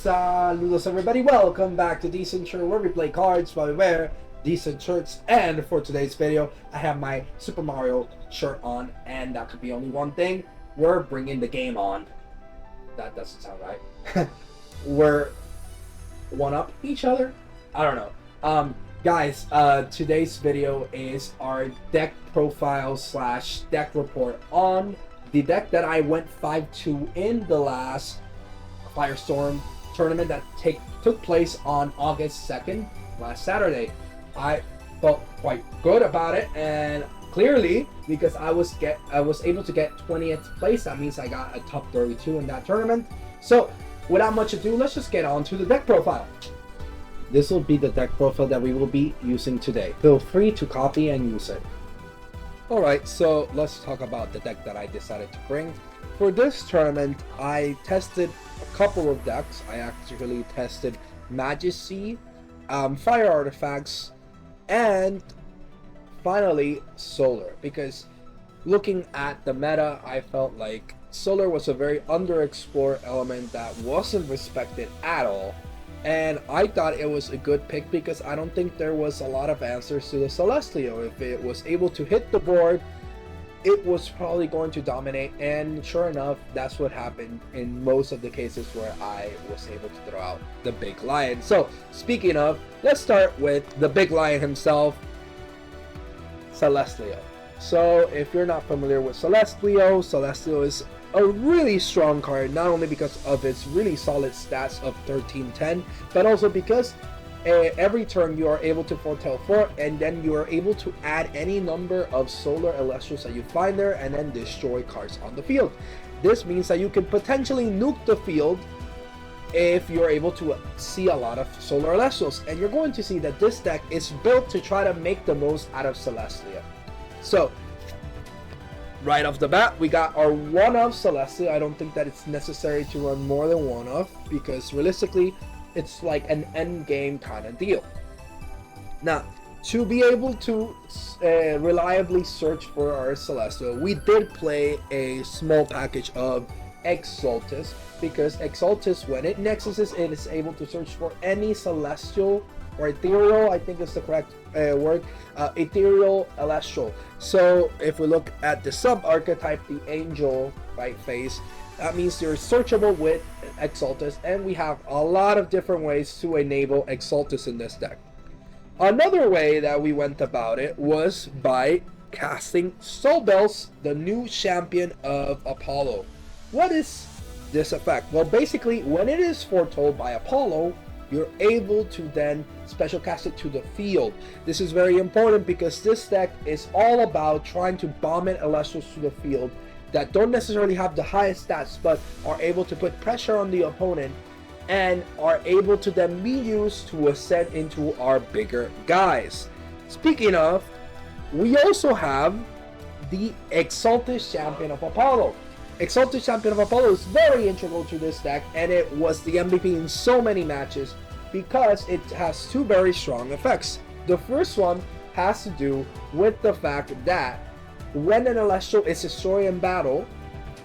Saludos everybody, welcome back to Decent Shirt, where we play cards while we wear decent shirts. And for today's video, I have my Super Mario shirt on, and that could be only one thing. We're bringing the game on. That doesn't sound right. We're one-up each other? I don't know. Guys, today's video is our deck profile / deck report on the deck that I went 5-2 in the last Firestorm tournament that took place on August 2nd, last Saturday. I felt quite good about it, and clearly because I was able to get 20th place. That means I got a top 32 in that tournament. So without much ado, let's just get on to the deck profile. This will be the deck profile that we will be using today. Feel free to copy and use it. Alright, so let's talk about the deck that I decided to bring. For this tournament, I tested a couple of decks. I actually tested Majesty, Fire Artifacts, and finally Solar. Because looking at the meta, I felt like Solar was a very underexplored element that wasn't respected at all. And I thought it was a good pick because I don't think there was a lot of answers to the Celestleo. If it was able to hit the board, it was probably going to dominate, and sure enough, that's what happened in most of the cases where I was able to throw out the big lion. So speaking of, let's start with the big lion himself, Celestleo. So if you're not familiar with Celestleo, Celestleo is a really strong card, not only because of its really solid stats of 13-10, but also because every turn you are able to foretell 4, and then you are able to add any number of solar Elestrals that you find there and then destroy cards on the field. This means that you can potentially nuke the field if you're able to see a lot of solar Elestrals, and you're going to see that this deck is built to try to make the most out of Celestleo. So right off the bat, we got our one-of Celestleo. I don't think that it's necessary to run more than one-of, because realistically it's like an end game kind of deal. Now, to be able to reliably search for our Celestleo, we did play a small package of Exaltis, because Exaltis, when it nexuses, it is able to search for any celestial or ethereal, I think is the correct word, ethereal Elestral. So if we look at the sub-archetype, the angel right face, that means you're searchable with Exaltis, and we have a lot of different ways to enable Exaltis in this deck. Another way that we went about it was by casting Soul Bells, the new champion of Apollo. What is this effect? Well, basically, when it is foretold by Apollo, you're able to then special cast it to the field. This is very important because this deck is all about trying to bomb in Elestrals to the field that don't necessarily have the highest stats, but are able to put pressure on the opponent and are able to then be used to ascend into our bigger guys. Speaking of, we also have the Exaltis Champion of Apollo. Exaltis Champion of Apollo is very integral to this deck, and it was the MVP in so many matches because it has two very strong effects. The first one has to do with the fact that when an Elestral is destroyed in battle,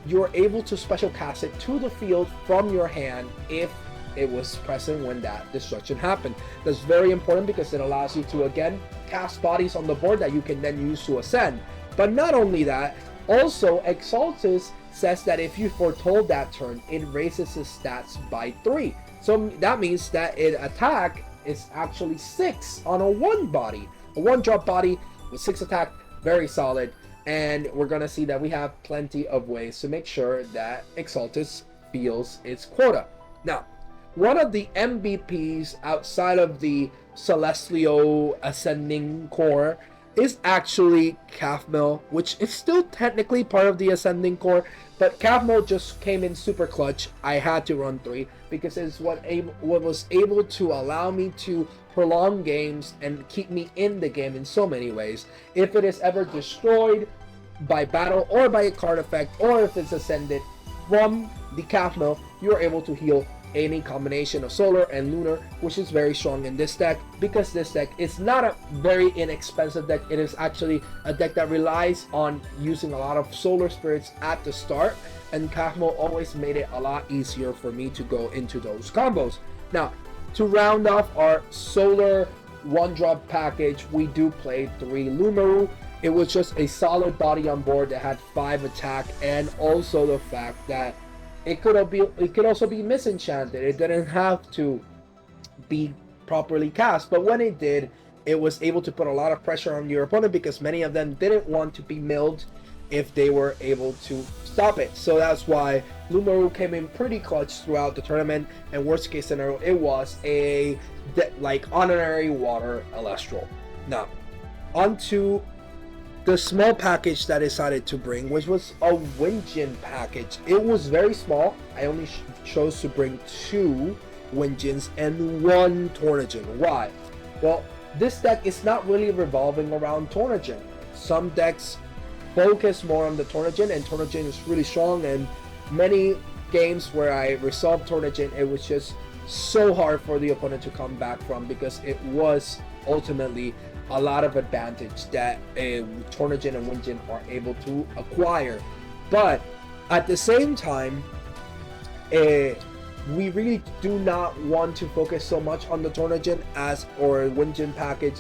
you're able to special cast it to the field from your hand if it was present when that destruction happened. That's very important because it allows you to again cast bodies on the board that you can then use to ascend. But not only that, also Exaltis says that if you foretold that turn, it raises his stats by 3. So that means that its attack is actually 6 on a 1 body. A 1-drop body with 6 attack, very solid. And we're gonna see that we have plenty of ways to make sure that Exaltis feels its quota. Now, one of the MVPs outside of the Celestleo Ascending Core is actually Cafmel, which is still technically part of the Ascending Core, but Cafmel just came in super clutch. I had to run 3 because it's what was able to allow me to prolong games and keep me in the game in so many ways. If it is ever destroyed by battle or by a card effect, or if it's ascended from the Cafmel, you're able to heal any combination of solar and lunar, which is very strong in this deck, because this deck is not a very inexpensive deck. It is actually a deck that relies on using a lot of solar spirits at the start, and Kafmo always made it a lot easier for me to go into those combos. Now, to round off our solar one drop package, we do play 3 Lumaru. It was just a solid body on board that had 5 attack, and also the fact that it could also be misenchanted. It didn't have to be properly cast, but when it did, it was able to put a lot of pressure on your opponent, because many of them didn't want to be milled if they were able to stop it. So that's why Lumaru came in pretty clutch throughout the tournament, and worst case scenario, it was a like honorary water Elestral. Now, onto the small package that I decided to bring, which was a Windjin package. It was very small. I only chose to bring 2 Windjins and 1 Tornadin. Why? Well, this deck is not really revolving around Tornadin. Some decks focus more on the Tornadin, and Tornadin is really strong, and many games where I resolved Tornadin, it was just so hard for the opponent to come back from, because it was ultimately a lot of advantage that Tornadin and Windjin are able to acquire. But at the same time, we really do not want to focus so much on the Tornadin or Windjin package,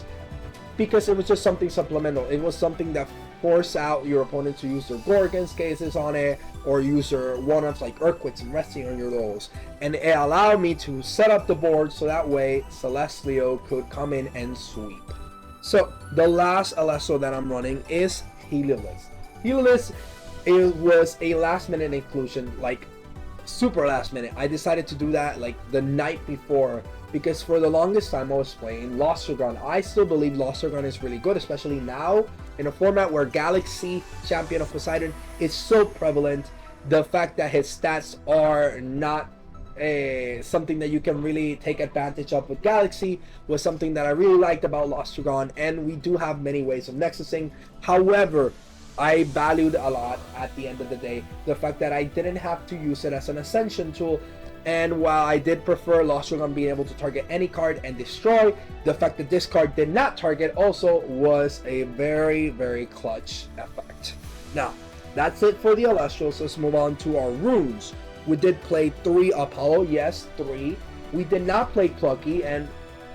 because it was just something supplemental. It was something that forced out your opponent to use their Gorgon's cases on it, or use their one-ups like Earthquakes and resting on your lows. And it allowed me to set up the board so that way Celestleo could come in and sweep. So the last Elestral that I'm running is Heliolist. Heliolist, it was a last minute inclusion, like super last minute. I decided to do that like the night before, because for the longest time I was playing Lostragon. I still believe Lostragon is really good, especially now in a format where Galaxy, Champion of Poseidon, is so prevalent. The fact that his stats are not something that you can really take advantage of with Galaxy was something that I really liked about Lostragon, and we do have many ways of nexusing. However, I valued a lot at the end of the day the fact that I didn't have to use it as an ascension tool. And while I did prefer Lostragon being able to target any card and destroy, the fact that this card did not target also was a very, very clutch effect. Now, that's it for the Elestrals. Let's move on to our runes. We did play 3 Apollo, yes, 3. We did not play Plucky, and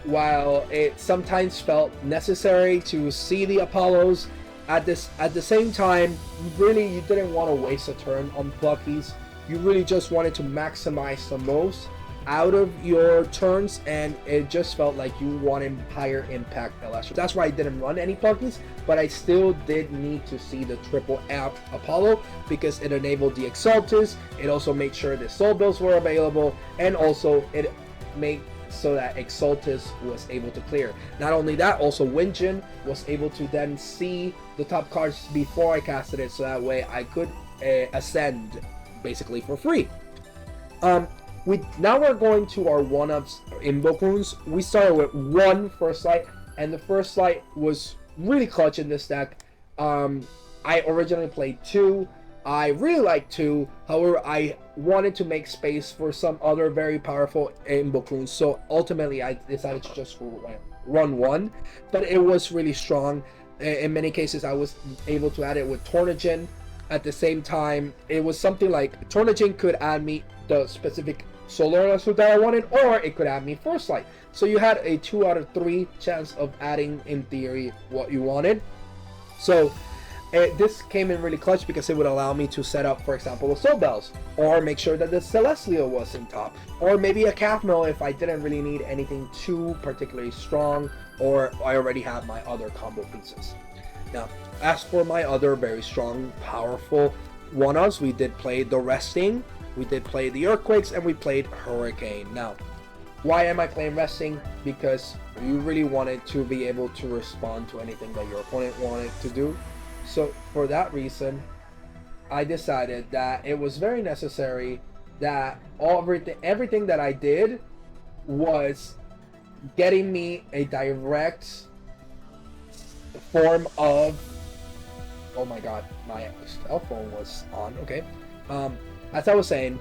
while it sometimes felt necessary to see the Apollos, at the same time, really you didn't want to waste a turn on Pluckies. You really just wanted to maximize the most out of your turns, and it just felt like you wanted higher impact Elestrals. That's why I didn't run any Pluckies, but I still did need to see the triple app Apollo, because it enabled the Exaltis. It also made sure the Soul Bills were available, and also it made so that Exaltis was able to clear. Not only that, also Windjin was able to then see the top cards before I casted it, so that way I could ascend basically for free. Now we're going to our one-ups invoke runes. We started with 1 First Light, and the First Light was really clutch in this deck. I originally played 2. I really like 2, however I wanted to make space for some other very powerful invoke runes, so ultimately I decided to just run 1, but it was really strong. In many cases I was able to add it with Tornadin. At the same time, it was something like Tornadin could add me the specific solar Elestral that I wanted, or it could add me First Light. So you had a 2 out of 3 chance of adding, in theory, what you wanted. So this came in really clutch, because it would allow me to set up, for example, the Soul Bells, or make sure that the Celestleo was in top, or maybe a Capno if I didn't really need anything too particularly strong, or I already have my other combo pieces. Now, as for my other very strong, powerful one-ups, we did play the Resting, we did play the Earthquakes, and we played Hurricane. Now, why am I playing Resting? Because you really wanted to be able to respond to anything that your opponent wanted to do. So for that reason, I decided that it was very necessary that everything that I did was getting me a direct form of, oh my god, my cell phone was on. Okay, as I was saying,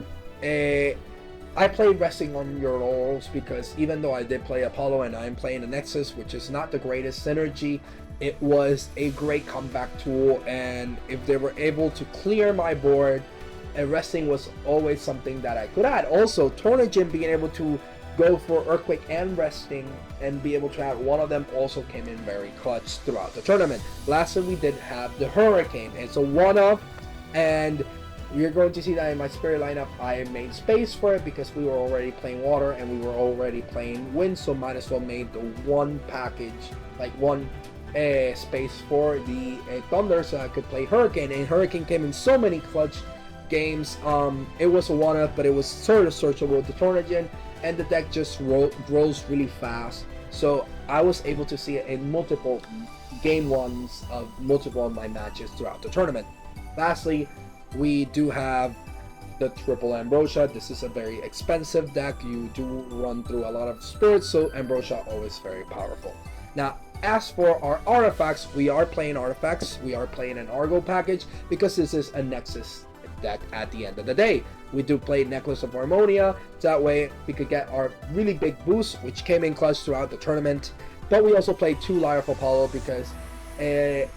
I played resting on your laurels because even though I did play Apollo and I'm playing the Nexus, which is not the greatest synergy, it was a great comeback tool, and if they were able to clear my board, and resting was always something that I could add. Also, Tornagin being able to go for Earthquake and resting and be able to add one of them also came in very clutch throughout the tournament. Lastly, we did have the Hurricane. It's a one-up, and you're going to see that in my Spirit lineup. I made space for it because we were already playing Water and we were already playing Wind, so might as well made the one package, like one space for the Thunder, so I could play Hurricane. And Hurricane came in so many clutch games. It was a one-up, but it was sort of searchable with the Tornagin, and the deck just grows really fast. So I was able to see it in multiple game ones of multiple of my matches throughout the tournament. Lastly, we do have the triple Ambrosia. This is a very expensive deck. You do run through a lot of spirits, so Ambrosia always very powerful. Now, as for our artifacts, we are playing artifacts. We are playing an Argo package because this is a Nexus deck at the end of the day. We do play Necklace of Harmonia, so that way we could get our really big boost, which came in clutch throughout the tournament. But we also played 2 Lyre of Apollo because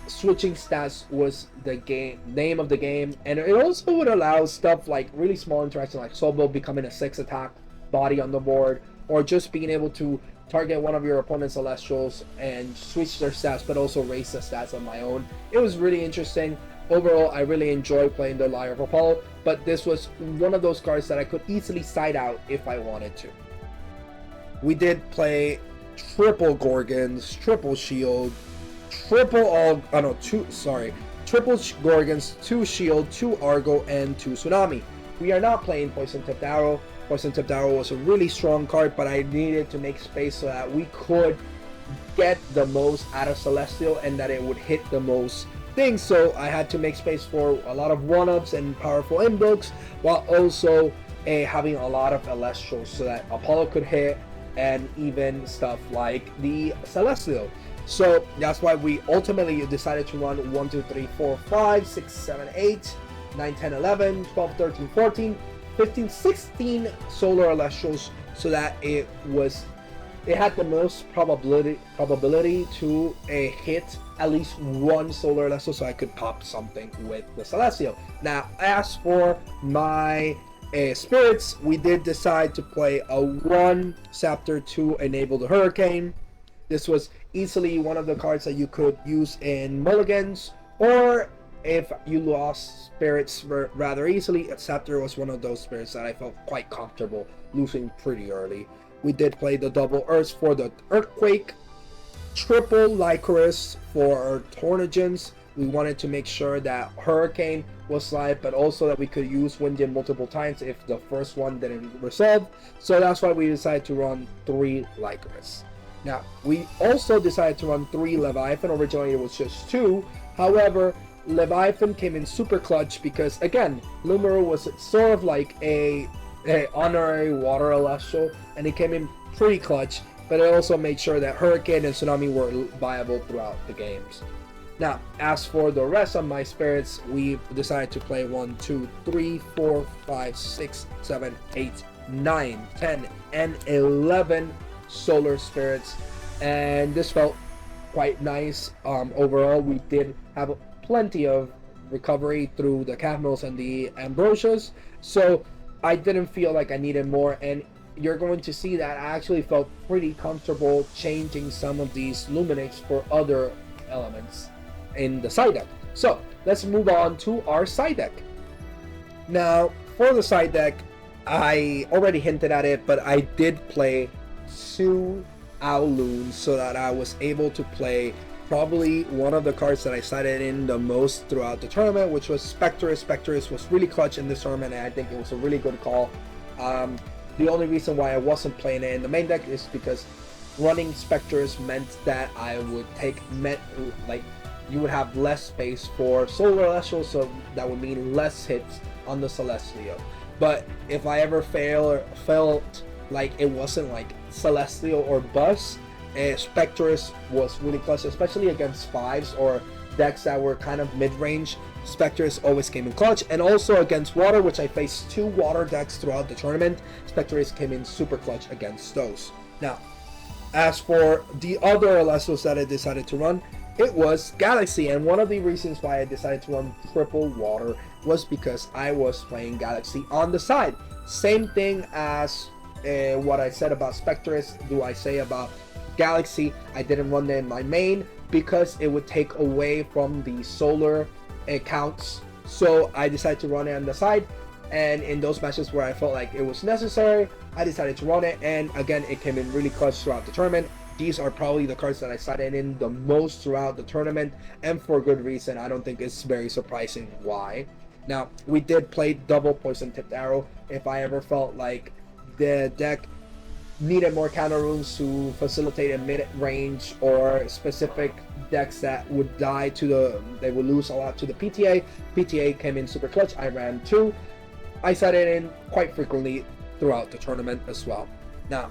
switching stats was the name of the game, and it also would allow stuff like really small interaction like Sobo becoming a 6 attack body on the board, or just being able to target one of your opponent's Elestrals and switch their stats but also raise the stats on my own. It was really interesting. Overall, I really enjoyed playing the Lyre of Apollo, but this was one of those cards that I could easily side out if I wanted to. We did play triple Gorgons, triple Shield, triple Gorgons, 2 Shield, 2 Argo, and 2 Tsunami. We are not playing Poison Tipped Arrow. Poison Tipped Arrow was a really strong card, but I needed to make space so that we could get the most out of Celestleo and that it would hit the most things. So I had to make space for a lot of one-ups and powerful inbooks, while also having a lot of Elestrals so that Apollo could hit, and even stuff like the Celestleo. So that's why we ultimately decided to run 1, 2, 3, 4, 5, 6, 7, 8, 9, 10, 11, 12, 13, 14, 15, 16 solar Elestrals, so that it had the most probability to hit at least one solar Elestral, so I could pop something with the Celestleo. Now, as for my spirits, we did decide to play a 1 Scepter to enable the Hurricane. This was easily one of the cards that you could use in mulligans, or if you lost spirits rather easily, a Scepter was one of those spirits that I felt quite comfortable losing pretty early. We did play the double Earths for the Earthquake, triple Lycoris for our Tornagins. We wanted to make sure that Hurricane was live, but also that we could use Windjin multiple times if the first one didn't resolve. So that's why we decided to run 3 Lycoris. Now, we also decided to run 3 Leviathan. Originally it was just 2. However, Leviathan came in super clutch because, again, Lumeru was sort of like a honorary water Elestral, and it came in pretty clutch, but it also made sure that Hurricane and Tsunami were viable throughout the games. Now, as for the rest of my spirits, we decided to play 1, 2, 3, 4, 5, 6, 7, 8, 9, 10, and 11 solar spirits, and this felt quite nice. Overall, we did have plenty of recovery through the Capitals and the Ambrosias, so I didn't feel like I needed more, and you're going to see that I actually felt pretty comfortable changing some of these Luminix for other elements in the side deck. So let's move on to our side deck. Now, for the side deck, I already hinted at it, but I did play 2 Owloons so that I was able to play probably one of the cards that I sided in the most throughout the tournament, which was Spectrus. Spectrus was really clutch in this tournament, and I think it was a really good call. The only reason why I wasn't playing it in the main deck is because running Spectrus meant that I would you would have less space for Solar Elestral, so that would mean less hits on the Celestleo. But if I ever felt like it wasn't like Celestleo or bust, Spectrus was really clutch, especially against 5s or decks that were kind of mid-range. Spectres always came in clutch, and also against water, which I faced 2 water decks throughout the tournament, Spectres came in super clutch against those. Now, as for the other Elestrals that I decided to run, it was Galaxy, and one of the reasons why I decided to run triple water was because I was playing Galaxy on the side. Same thing as what I said about Spectres, do I say about Galaxy. I didn't run them in my main because it would take away from the solar accounts, so I decided to run it on the side, and in those matches where I felt like it was necessary, I decided to run it, and again, it came in really clutch throughout the tournament. These are probably the cards that I sided in the most throughout the tournament, and for good reason. I don't think it's very surprising why. Now, we did play double poison tipped arrow if I ever felt like the deck needed more counter runes to facilitate a mid-range or specific decks that would die to the, they would lose a lot to the PTA. PTA came in super clutch. I ran 2. I sided in quite frequently throughout the tournament as well. Now,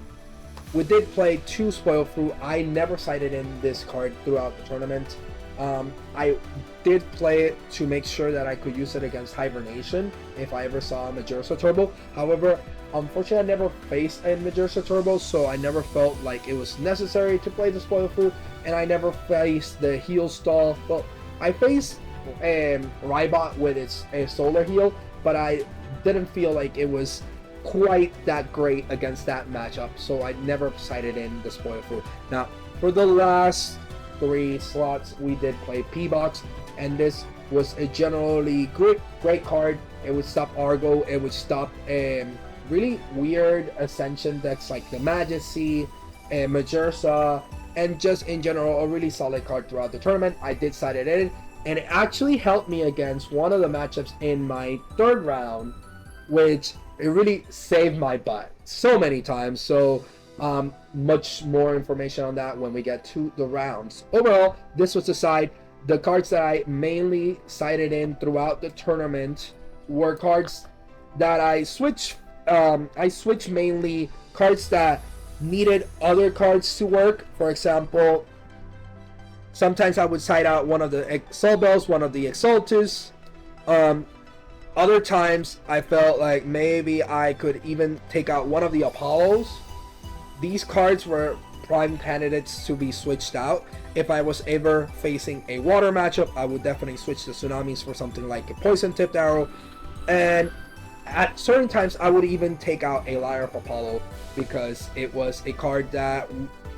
we did play 2 spoil fruit. I never sided in this card throughout the tournament. I did play it to make sure that I could use it against Hibernation if I ever saw a Majorsa Turbo. However, unfortunately, I never faced a Majorsa Turbo, so I never felt like it was necessary to play the spoil fruit, and I never faced the heal stall. Well, I faced Rybot with its solar heal, but I didn't feel like it was quite that great against that matchup, so I never sided in the spoil fruit. Now, for the last 3 slots, we did play P-Box, and this was a generally great card. It would stop Argo, it would stop really weird Ascension decks like the Majesty, Majorsa, and just in general a really solid card throughout the tournament. I did side it in, and it actually helped me against one of the matchups in my 3rd round, which it really saved my butt so many times. So much more information on that when we get to the rounds. Overall, this was the side. The cards that I mainly sided in throughout the tournament were cards that I switched mainly cards that needed other cards to work. For example, sometimes I would side out one of the Exalbels, one of the Exaltus. Other times I felt like maybe I could even take out one of the Apollos. These cards were prime candidates to be switched out. If I was ever facing a water matchup, I would definitely switch the Tsunamis for something like a poison tipped arrow. And at certain times I would even take out a Lyre of Apollo because it was a card that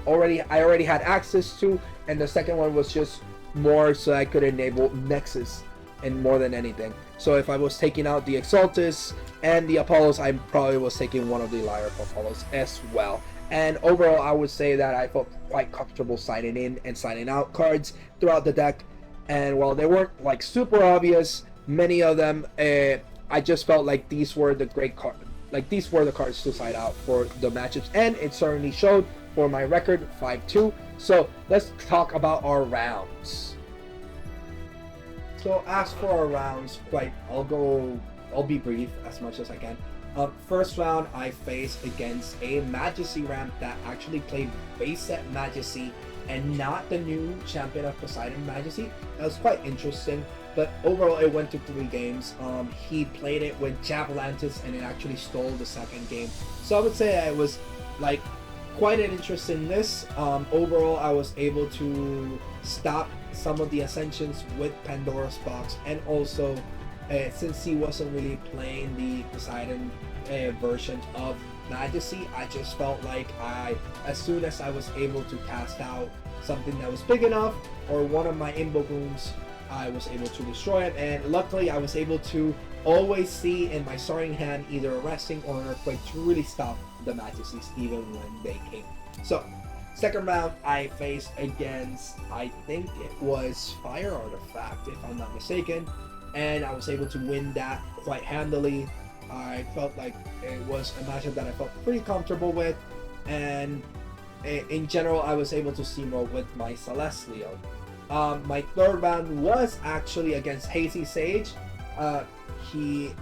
I already had access to, and the second one was just more so I could enable Nexus and more than anything. So if I was taking out the Exaltus and the Apollos, I probably was taking one of the Lyre of Apollos as well. And overall, I would say that I felt quite comfortable signing in and signing out cards throughout the deck. And while they weren't like super obvious, many of them, I just felt like these were the great cards. Like these were the cards to side out for the matchups, and it certainly showed for my record 5-2. So let's talk about our rounds. So as for our rounds, I'll be brief as much as I can. First round, I faced against a Majesty ramp that actually played base set Majesty and not the new Champion of Poseidon Majesty. That was quite interesting, but overall it went to 3 games. He played it with Atlantis and it actually stole the 2nd game. So I would say it was like quite an interest in this. Overall, I was able to stop some of the Ascensions with Pandora's Box, and also since he wasn't really playing the Poseidon version of Majesty, I just felt like as soon as I was able to cast out something that was big enough or one of my invoke rooms, I was able to destroy it. And luckily I was able to always see in my starting hand either a Resting or an Earthquake to really stop the Majesties even when they came. So second round, I faced against, I think it was Fire Artifact if I'm not mistaken, and I was able to win that quite handily. I felt like it was a matchup that I felt pretty comfortable with, and in general I was able to steamroll with my Celestleo. My third round was actually against Hazy Sage. Huge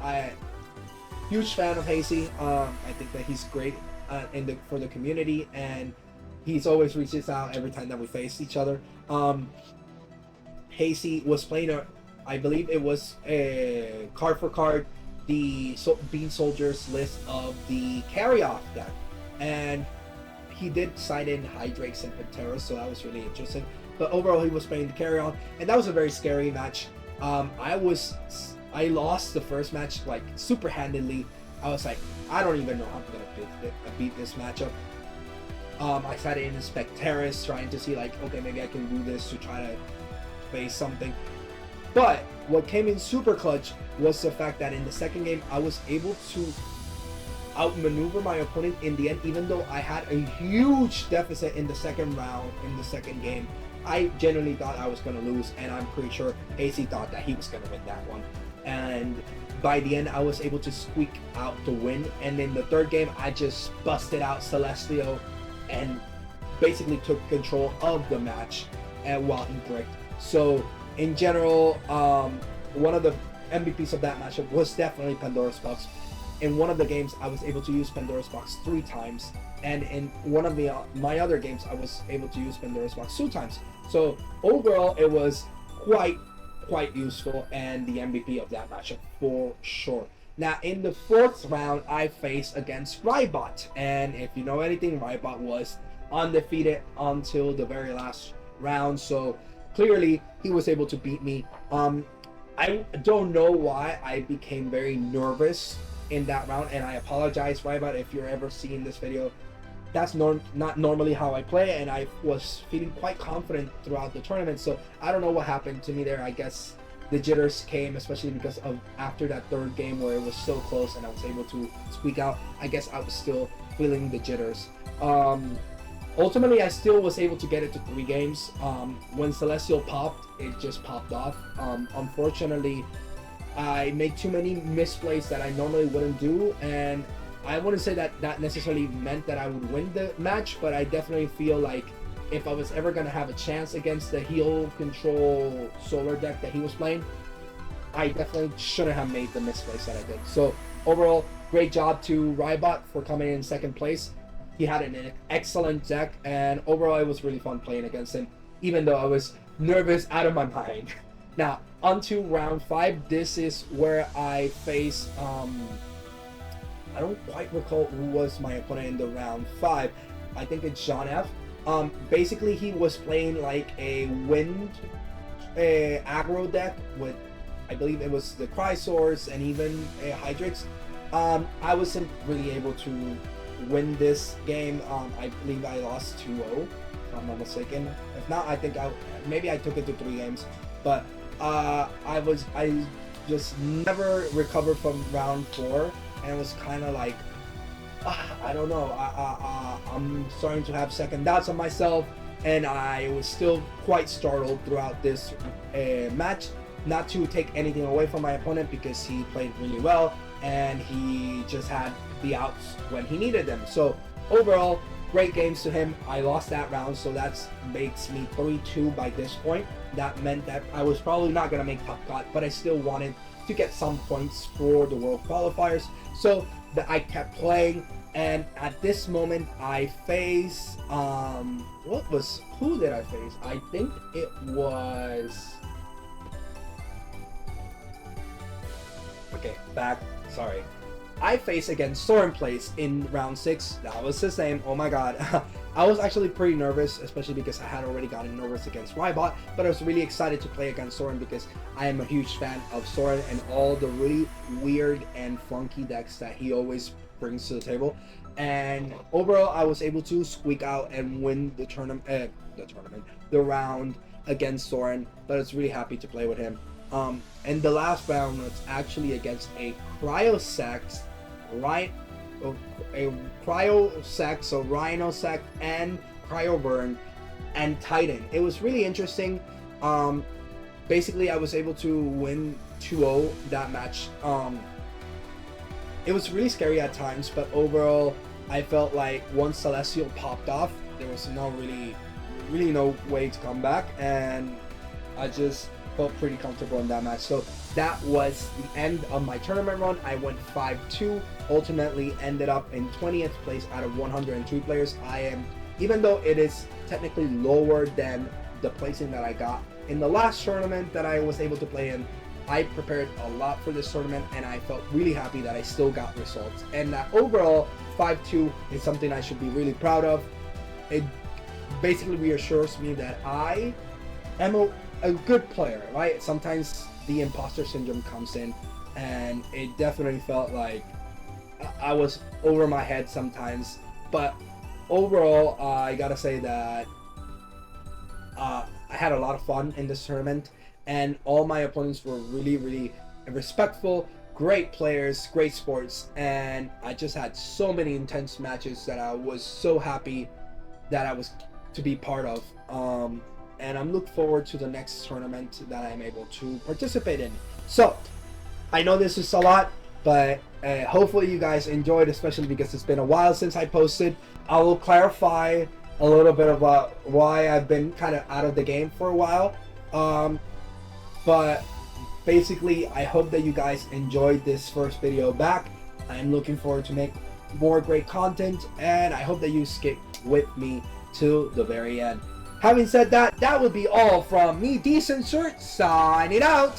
fan of Hazy. I think that he's great for the community, and he's always reaches out every time that we face each other. Hazy was playing I believe it was card for card the Bean Soldier's list of the carry-off deck, and he did side in Hydrakes and Panteras, so that was really interesting. But overall, he was playing the carry-on, and that was a very scary match. I lost the first match like super handedly. I was like, I don't even know how I'm gonna beat this matchup. I started in Specteris, trying to see like, okay, maybe I can do this to try to face something. But what came in super clutch was the fact that in the second game, I was able to outmaneuver my opponent in the end, even though I had a huge deficit in the second round, in the second game. I genuinely thought I was going to lose, and I'm pretty sure AC thought that he was going to win that one. And by the end, I was able to squeak out the win. And in the third game, I just busted out Celestleo and basically took control of the match while he bricked. So in general, one of the MVPs of that matchup was definitely Pandora's Box. In one of the games, I was able to use Pandora's Box 3 times, and in one of my other games, I was able to use Pandora's Box 2 times. So overall, it was quite useful, and the MVP of that matchup for sure. Now, in the fourth round, I faced against Rybot, and if you know anything, Rybot was undefeated until the very last round, so clearly he was able to beat me. I don't know why I became very nervous in that round, and I apologize, Rybot, if you're ever seeing this video. That's not normally how I play, and I was feeling quite confident throughout the tournament, so I don't know what happened to me there. I guess the jitters came, especially because of after that third game where it was so close and I was able to squeak out. I guess I was still feeling the jitters. Ultimately, I still was able to get it to 3 games. When Celestial popped, it just popped off. Unfortunately, I made too many misplays that I normally wouldn't do, and I wouldn't say that that necessarily meant that I would win the match, but I definitely feel like if I was ever going to have a chance against the heal control solar deck that he was playing, I definitely shouldn't have made the misplays that I did. So overall, great job to Rybot for coming in second place. He had an excellent deck, and overall it was really fun playing against him, even though I was nervous out of my mind. Now, on to round 5. This is where I face, I don't quite recall who was my opponent in the round 5. I think it's John F. Basically, he was playing like a wind aggro deck with, I believe it was the Crysaurs and even Hydrix. I wasn't really able to win this game. I believe I lost 2-0, if I'm not mistaken. If not, I think maybe I took it to 3 games. But I just never recovered from round 4, and it was kind of like, I don't know. I'm starting to have second doubts on myself, and I was still quite startled throughout this match. Not to take anything away from my opponent, because he played really well and he just had the outs when he needed them. So overall, great games to him. I lost that round, so that makes me 3-2 by this point. That meant that I was probably not going to make top cut, but I still wanted to get some points for the world qualifiers. So I kept playing, and at this moment I face who did I face? I think it was, okay, sorry. I faced against Soren Place in round 6. That was the same. Oh my god. I was actually pretty nervous, especially because I had already gotten nervous against Rybot, but I was really excited to play against Soren because I am a huge fan of Soren and all the really weird and funky decks that he always brings to the table. And overall, I was able to squeak out and win the round against Soren, but I was really happy to play with him. And the last round was actually against a Cryosex, right? A Cryosex, so Rhinosec and Cryoburn and Titan. It was really interesting. Basically, I was able to win 2-0 that match. It was really scary at times, but overall, I felt like once Celestial popped off, there was really no way to come back, and I just felt pretty comfortable in that match. So that was the end of my tournament run. I went 5-2, ultimately ended up in 20th place out of 102 players. I am, even though it is technically lower than the placing that I got in the last tournament that I was able to play in. I prepared a lot for this tournament, and I felt really happy that I still got results. And that overall 5-2 is something I should be really proud of. It basically reassures me that I am a good player, right? Sometimes the imposter syndrome comes in, and it definitely felt like I was over my head sometimes. But overall, I gotta say that I had a lot of fun in this tournament, and all my opponents were really respectful, great players, great sports, and I just had so many intense matches that I was so happy that I was to be part of. And I'm looking forward to the next tournament that I'm able to participate in. So I know this is a lot, but hopefully you guys enjoyed, especially because it's been a while since I posted. I will clarify a little bit about why I've been kind of out of the game for a while. But basically, I hope that you guys enjoyed this first video back. I'm looking forward to make more great content, and I hope that you stick with me to the very end. Having said that, that would be all from me, Decent Shirt, signing out.